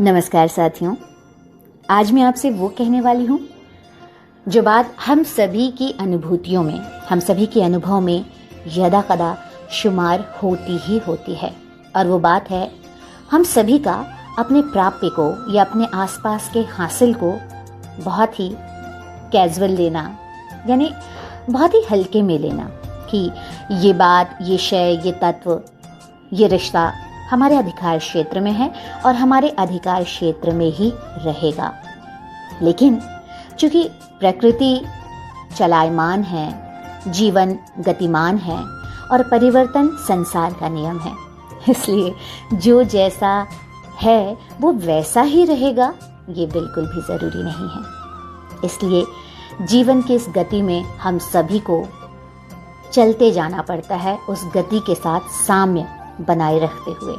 नमस्कार साथियों, आज मैं आपसे वो कहने वाली हूँ जो बात हम सभी की अनुभूतियों में, हम सभी के अनुभव में यदा कदा शुमार होती ही होती है। और वो बात है हम सभी का अपने प्राप्य को या अपने आसपास के हासिल को बहुत ही कैजुअल लेना, यानी बहुत ही हल्के में लेना कि ये बात, ये शय, ये तत्व, ये रिश्ता हमारे अधिकार क्षेत्र में है और हमारे अधिकार क्षेत्र में ही रहेगा। लेकिन चूंकि प्रकृति चलायमान है, जीवन गतिमान है और परिवर्तन संसार का नियम है, इसलिए जो जैसा है वो वैसा ही रहेगा, ये बिल्कुल भी ज़रूरी नहीं है। इसलिए जीवन की इस गति में हम सभी को चलते जाना पड़ता है, उस गति के साथ साम्य बनाए रखते हुए।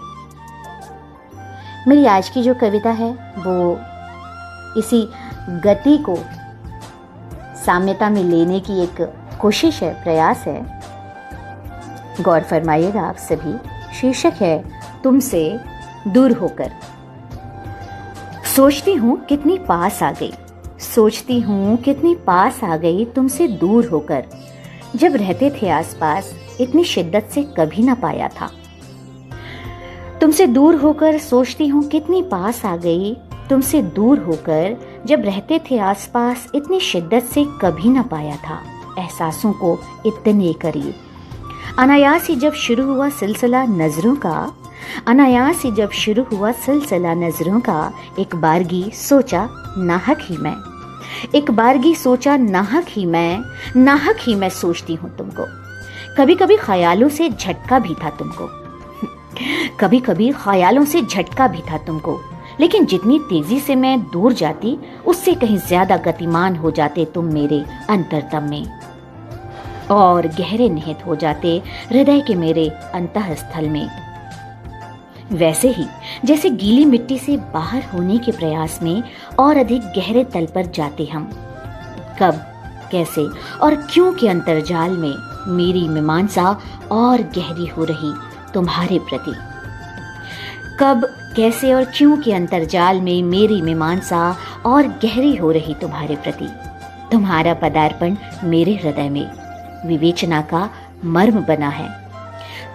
मेरी आज की जो कविता है वो इसी गति को साम्यता में लेने की एक कोशिश है, प्रयास है। गौर फरमाइएगा आप सभी। शीर्षक है तुमसे दूर होकर। सोचती हूँ कितनी पास आ गई, सोचती हूँ कितनी पास आ गई तुमसे दूर होकर। जब रहते थे आसपास इतनी शिद्दत से कभी ना पाया था। तुमसे दूर होकर सोचती हूँ कितनी पास आ गई तुमसे दूर होकर। जब रहते थे आसपास इतनी शिद्दत से कभी ना पाया था एहसासों को इतने करीब। अनायास ही जब शुरू हुआ सिलसिला नजरों का, अनायास ही जब शुरू हुआ सिलसिला नजरों का। एक बारगी सोचा नाहक ही मैं, एक बारगी सोचा नाहक ही मैं सोचती हूँ तुमको। कभी कभी ख्यालों से झटका भी था तुमको, कभी कभी ख्यालों से झटका भी था तुमको। लेकिन जितनी तेजी से मैं दूर जाती उससे कहीं ज्यादा गतिमान हो जाते तुम मेरे अंतरतम में, और गहरे निहित हो जाते हृदय के मेरे अंतःस्थल में। वैसे ही जैसे गीली मिट्टी से बाहर होने के प्रयास में और अधिक गहरे तल पर जाते हम। कब, कैसे और क्यों के अंतर्जाल में मेरी मीमांसा और गहरी हो रही तुम्हारे प्रति। कब, कैसे और क्यों के अंतर्जाल में मेरी मीमांसा और गहरी हो रही तुम्हारे प्रति। तुम्हारा पदार्पण मेरे हृदय में विवेचना का मर्म बना है,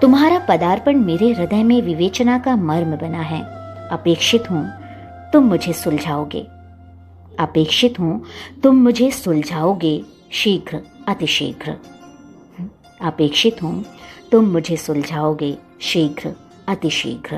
तुम्हारा पदार्पण मेरे हृदय में विवेचना का मर्म बना है। अपेक्षित हूँ तुम मुझे सुलझाओगे, अपेक्षित हूँ तुम मुझे सुलझाओगे शीघ्र, अतिशीघ्र। अपेक्षित हूँ तुम मुझे सुलझाओगे शीघ्र, अतिशीघ्र।